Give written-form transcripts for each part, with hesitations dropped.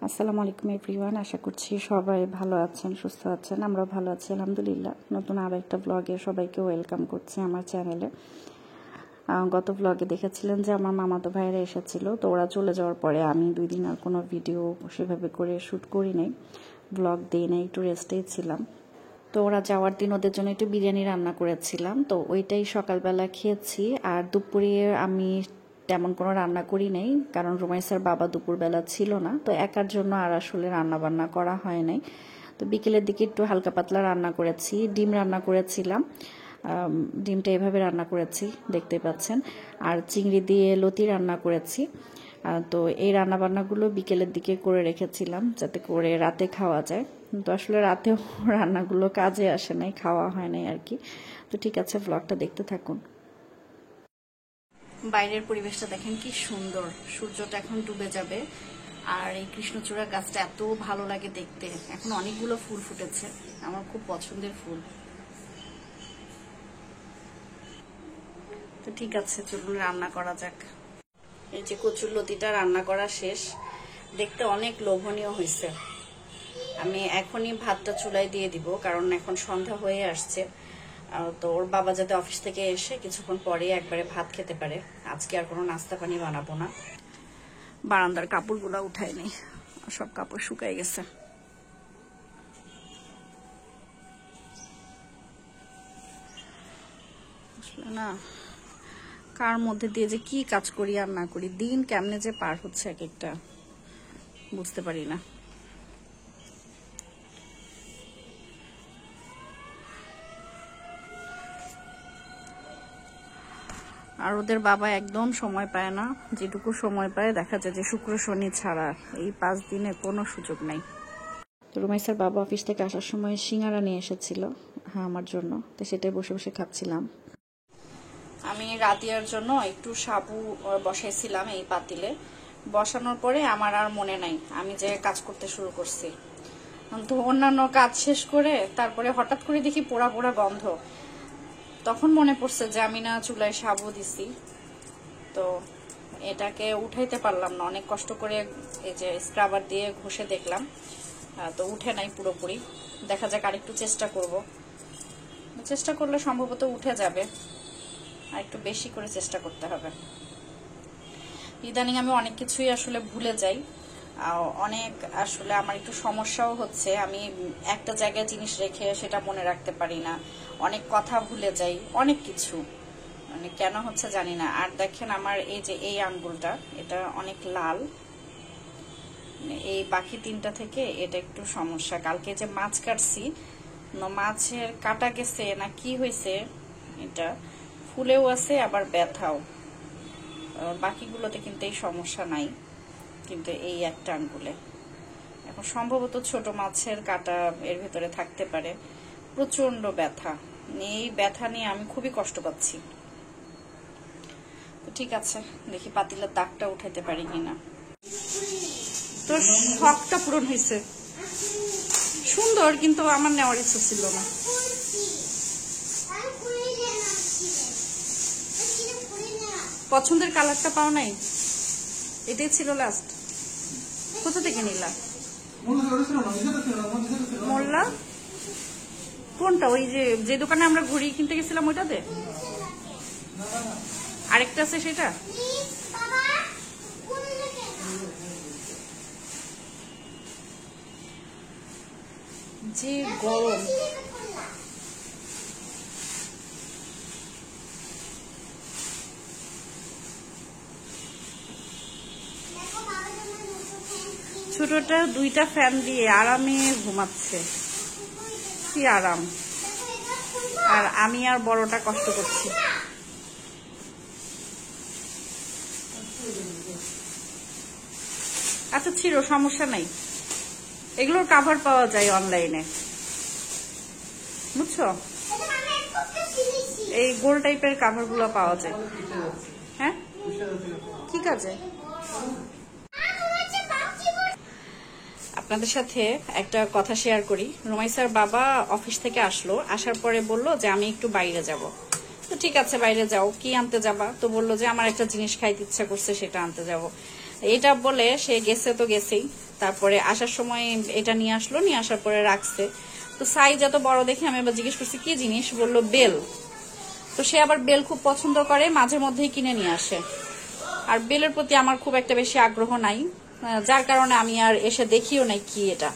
আসসালামু আলাইকুম এভরিওয়ান, আশা করছি সবাই ভালো আছেন, সুস্থ আছেন। আমরা ভালো আছি আলহামদুলিল্লাহ। নতুন আরও একটা ব্লগে সবাইকে ওয়েলকাম করছি আমার চ্যানেলে। গত ব্লগে দেখেছিলেন যে আমার মামাতো ভাইরা এসেছিল, তো ওরা চলে যাওয়ার পরে আমি 2 দিন আর কোনো ভিডিও সেভাবে করে শ্যুট করি নাই, ব্লগ দিই নাই, একটু রেস্টেই ছিলাম। তো ওরা যাওয়ার দিন ওদের জন্য একটু বিরিয়ানি রান্না করেছিলাম, তো ওইটাই সকালবেলা খেয়েছি। আর দুপুরে আমি তেমন কোনো রান্না করি নাই, কারণ রুমাইসার বাবা দুপুরবেলা ছিল না, তো একার জন্য আর আসলে রান্না বান্না করা হয় নাই। তো বিকেলের দিকে একটু হালকা পাতলা রান্না করেছি, ডিম রান্না করেছিলাম। ডিমটা এভাবে রান্না করেছি দেখতে পাচ্ছেন, আর চিংড়ি দিয়ে লতি রান্না করেছি। তো এই রান্নাবান্নাগুলো বিকেলের দিকে করে রেখেছিলাম যাতে করে রাতে খাওয়া যায়। তো আসলে রাতেও রান্নাগুলো কাজে আসে নাই, খাওয়া হয় নাই আর কি। তো ঠিক আছে, ব্লগটা দেখতে থাকুন। বাইরের পরিবেশটা দেখেন কি সুন্দর, সূর্যটা এখন ডুবে যাবে। আর এই কৃষ্ণচূড়া গাছটা এত ভালো লাগে দেখতে, এখন অনেকগুলো ফুল ফুটেছে, আমার খুব পছন্দের ফুল। তো ঠিক আছে, চলুন রান্না করা যাক। এই যে কচুর লতিটা রান্না করা শেষ, দেখতে অনেক লোভনীয় হয়েছে। আমি এখনই ভাতটা চুলায় দিয়ে দিব, কারণ এখন সন্ধ্যা হয়ে আসছে। তো ওর বাবা যাতে অফিস থেকে এসে কিছুক্ষণ পরে একবারে ভাত খেতে পারে। আজকে আর কোনো নাস্তা পানি বানাবো না। বারান্দার কাপড়গুলো উঠাই নেই, সব কাপড় শুকাই গেছে। না, কার মধ্যে দিয়ে যে কি কাজ করি আর না করি, দিন কেমনে যে পার হচ্ছে এক একটা বুঝতে পারি না। আর ওদের বাবা একদম সময় পায় না, যেটুকু সময় পায় দেখা যায় যে শুক্র শনি ছাড়া এই 5 দিনে কোনো সুযোগ নাই। তো রুমাইসার বাবা অফিস থেকে আসার সময় সিঙ্গারা নিয়ে এসেছিল, হ্যাঁ আমার জন্য, তো সেটাই বসে বসে খাচ্ছিলাম। আমি রাতিয়ার জন্য একটু সাবু বসাইছিলাম এই পাতিলে, বসানোর পরে আমার আর মনে নাই, আমি যে কাজ করতে শুরু করছি। তো অন্যান্য কাজ শেষ করে তারপরে হঠাৎ করে দেখি পোড়া পোড়া গন্ধ। তখন মনে পড়ছে যে আমি না চুলায় সাবু দিছি, তো এটাকে উঠাইতে পারলাম না। অনেক কষ্ট করে এই যে স্ক্রাবার দিয়ে ঘষে দেখলাম, তো উঠে নাই পুরোপুরি। দেখা যাক আরেকটু চেষ্টা করব, চেষ্টা করলে সম্ভবত উঠে যাবে, আর একটু বেশি করে চেষ্টা করতে হবে। ইদানিং আমি অনেক কিছুই আসলে ভুলে যাই, অনেক আসলে আমার একটু সমস্যাও হচ্ছে। আমি একটা জায়গায় জিনিস রেখে সেটা মনে রাখতে পারি না, অনেক কথা ভুলে যাই, অনেক কিছু, মানে কেন হচ্ছে জানি না। আর দেখেন আমার এই যে এই আঙ্গুলটা, এটা অনেক লাল, এই বাকি 3টা থেকে এটা একটু সমস্যা। কালকে যে মাছ কাটছি, মাছের কাটা গেছে না কি হয়েছে, এটা ফুলেও আছে আবার ব্যথাও। বাকিগুলোতে কিন্তু এই সমস্যা নাই, কিন্তু এই একটা আঙ্গুলে এখন সম্ভবত ছোট মাছের কাটা এর ভেতরে থাকতে পারে। প্রচন্ড ব্যথা, এই ব্যথা নিয়ে আমি খুবই কষ্ট পাচ্ছি। তো ঠিক আছে, দেখি পাতিলের দাগটা উঠাইতে পারি কিনা। তো শখটা পূরণ হয়েছে, সুন্দর, কিন্তু আমার নেওয়ার ইচ্ছা ছিল না। পছন্দের কালারটা পাও নাই, এটাই ছিল লাস্ট। কোথা থেকে নিলা? মোল্লা কোনটা? ওই যে দোকানে আমরা ঘড়ি কিনতে গেছিলাম ওইটাতে? আরেকটা আছে সেটা? যে গরম, ছোটটা 2টা ফ্যান দিয়ে আরামে ঘুমাচ্ছে, কি আরাম। আর আমি আর বড়টা কষ্ট করছি। আচ্ছা ছিল, সমস্যা নাই, এগুলোর কাভার পাওয়া যায় অনলাইনে, বুঝছো? এই গোল টাইপের কাভার গুলো পাওয়া যায়। হ্যাঁ, কি কাজে? আপনাদের সাথে একটা কথা শেয়ার করি। রুমাইসার বাবা অফিস থেকে আসলো, আসার পরে বলল যে আমি একটু বাইরে যাব। তো ঠিক আছে, বাইরে যাও, কি আনতে যাবা? তো বললো যে আমার একটা জিনিস খাইতে ইচ্ছা করছে, সেটা আনতে যাব। এটা বলে সে গেছে তো গেছেই, তারপরে আসার সময় এটা নিয়ে আসলো, নিয়ে আসার পরে রাখছে। তো সাইজ এত বড় দেখে আমি আবার জিজ্ঞেস করছি কি জিনিস, বললো বেল। তো সে আবার বেল খুব পছন্দ করে, মাঝে মধ্যেই কিনে নিয়ে আসে। আর বেলের প্রতি আমার খুব একটা বেশি আগ্রহ নাই, যার কারণে আমি আর এসে দেখিও নাই কি এটা।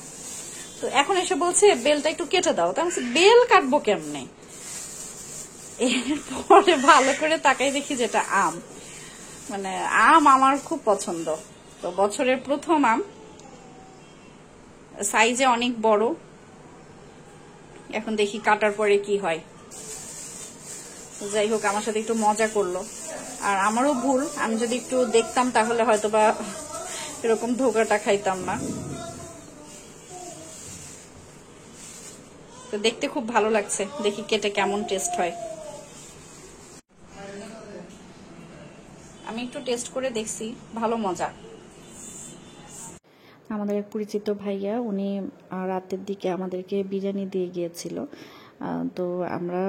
তো এখন এসে বলছে বেলটা একটু কেটে দাও। তো আমি বলছি বেল কাটবো কেমনে? এরপরে ভালো করে তাকাই দেখি যেটা আম। মানে আম আমার খুব পছন্দ। তো বছরের প্রথম আম, সাইজে অনেক বড়। এখন দেখি কাটার পরে কি হয়। যাই হোক, আমার সাথে একটু মজা করলো। আর আমারও ভুল, আমি যদি একটু দেখতাম তাহলে হয়তো বা এরকম ধোকাটা খাইতাম না। তো দেখতে খুব ভালো লাগছে, দেখি কেটে কেমন টেস্ট হয়। আমি একটু টেস্ট করে দেখছি, ভালো মজা। আমাদের এক পরিচিত ভাইয়া, উনি রাতের দিকে আমাদেরকে বিরিয়ানি দিয়ে গিয়েছিল। তো আমরা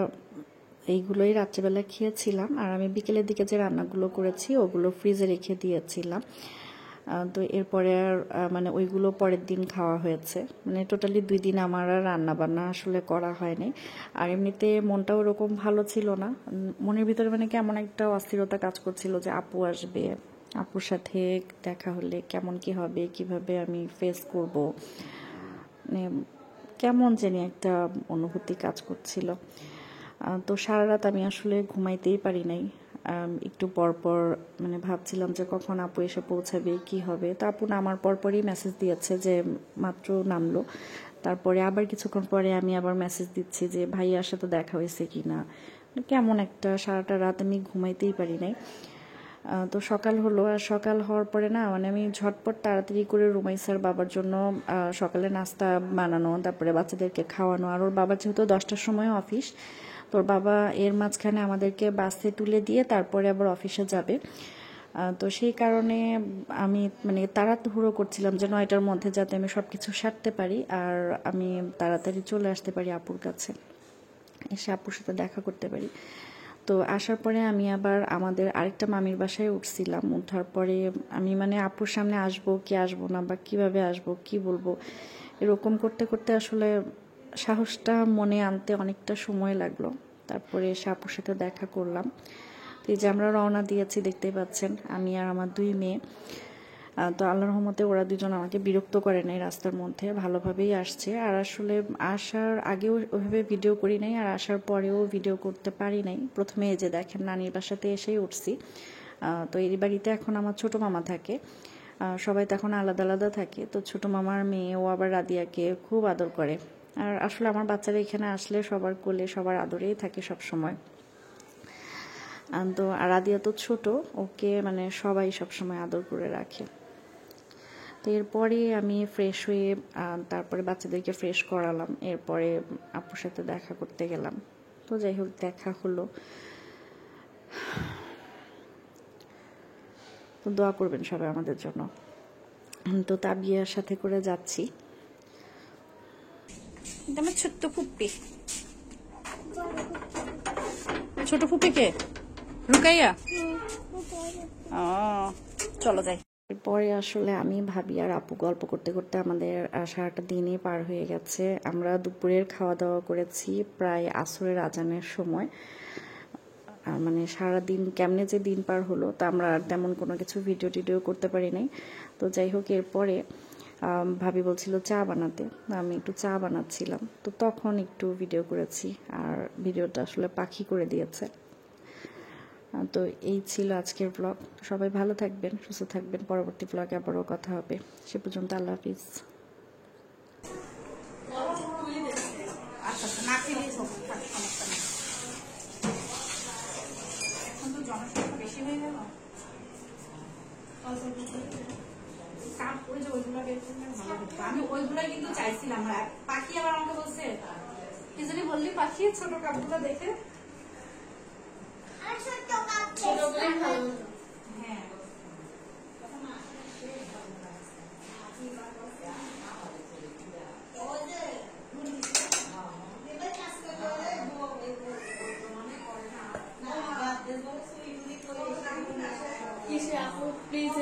এইগুলোই রাত্রেবেলা খেয়েছিলাম। আর আমি বিকেলের দিকে যে রান্নাগুলো করেছি ওগুলো ফ্রিজে রেখে দিয়েছিলাম। তো এরপরে আর মানে ওইগুলো পরের দিন খাওয়া হয়েছে। মানে টোটালি 2 দিন আমার আর রান্না বান্না আসলে করা হয়নি। আর এমনিতে মনটাও ওরকম ভালো ছিল না, মনের ভিতরে মানে কেমন একটা অস্থিরতা কাজ করছিল যে আপু আসবে, আপুর সাথে দেখা হলে কেমন কি হবে, কিভাবে আমি ফেস করব, মানে কেমন জানি একটা অনুভূতি কাজ করছিল। তো সারা রাত আমি আসলে ঘুমাইতেই পারি নাই। একটু পরপর মানে ভাবছিলাম যে কখন আপু এসে পৌঁছাবে, কি হবে। তো আপু নামার পরপরই মেসেজ দিয়েছে যে মাত্র নামলো। তারপরে আবার কিছুক্ষণ পরে আমি আবার মেসেজ দিচ্ছি যে ভাইয়ার সাথে দেখা হয়েছে কি না। কেমন একটা সারাটা রাত আমি ঘুমাইতেই পারি নাই। তো সকাল হলো, আর সকাল হওয়ার পরে না মানে আমি ঝটপট তাড়াতাড়ি করে রুমাইসার বাবার জন্য সকালে নাস্তা বানানো, তারপরে বাচ্চাদেরকে খাওয়ানো। আর ওর বাবার যেহেতু 10টার সময় অফিস, তোর বাবা এর মাঝখানে আমাদেরকে বাসে তুলে দিয়ে তারপরে আবার অফিসে যাবে। তো সেই কারণে আমি মানে তাড়াহুড়ো করছিলাম যে 9টার মধ্যে যাতে আমি সব কিছু সারতে পারি আর আমি তাড়াতাড়ি চলে আসতে পারি আপুর কাছে, এসে আপুর সাথে দেখা করতে পারি। তো আসার পরে আমি আবার আমাদের আরেকটা মামির বাসায় উঠছিলাম। ওঠার পরে আমি মানে আপুর সামনে আসবো কি আসবো না, বা কিভাবে আসবো কি বলবো, এরকম করতে করতে আসলে সাহসটা মনে আনতে অনেকটা সময় লাগলো। তারপরে এসে আপুর সাথে দেখা করলাম। তো এই যে আমরা রওনা দিয়েছি, দেখতেই পাচ্ছেন, আমি আর আমার 2 মেয়ে। তো আল্লাহর রহমতে ওরা দুজন আমাকে বিরক্ত করে নাই, রাস্তার মধ্যে ভালোভাবেই আসছে। আর আসলে আসার আগেও ওইভাবে ভিডিও করি নাই, আর আসার পরেও ভিডিও করতে পারি নাই। প্রথমে এই যে দেখেন নানির বাসাতে এসেই উঠছি। তো এই বাড়িতে এখন আমার ছোট মামা থাকে, সবাই তো এখন আলাদা আলাদা থাকে। তো ছোট মামার মেয়ে, ও আবার রাদিয়াকে খুব আদর করে। আর আসলে আমার বাচ্চারা এখানে আসলে সবার কোলে সবার আদরেই থাকে সব সময়। তো আর রাদিয়া তো ছোট, ওকে মানে সবাই সবসময় আদর করে রাখে। তো এরপরে আমি ফ্রেশ হয়ে তারপরে বাচ্চাদেরকে ফ্রেশ করালাম, এরপরে আপুর সাথে দেখা করতে গেলাম। তো যাই হোক, দেখা হলো। তো দোয়া করবেন সবাই আমাদের জন্য। তো তাবিয়ার সাথে করে যাচ্ছি। আমার ছোট্ট ফুপ্পি, ছোট ফুপ্পিকে রুকাইয়া, চলো যাই। এরপরে আসলে আমি ভাবি আর আপু গল্প করতে করতে আমাদের সারাটা দিনই পার হয়ে গেছে। আমরা দুপুরের খাওয়া দাওয়া করেছি প্রায় আসরের আজানের সময়। মানে সারাদিন কেমনে যে দিন পার হলো, তা আমরা আর তেমন কোনো কিছু ভিডিও টিডিও করতে পারি নাই। তো যাই হোক, এরপরে ভাবি বলছিল চা বানাতে, আমি একটু চা বানাচ্ছিলাম, তো তখন একটু ভিডিও করেছি। আর ভিডিওটা আসলে পাখি করে দিয়েছে। তো এই ছিল আজকের ব্লগ। সবাই ভালো থাকবেন, সুস্থ থাকবেন। পরবর্তী ব্লগে আবারও কথা হবে। সে পর্যন্ত আল্লাহ হাফিজ। আমি ওইগুলাই কিন্তু চাইছিলাম, পাখি আবার আমাকে বলছে কি জানি বললি, পাখি ছোট কাপগুলো দেখে হ্যাঁ প্লিজ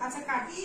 আচ্ছা কাটি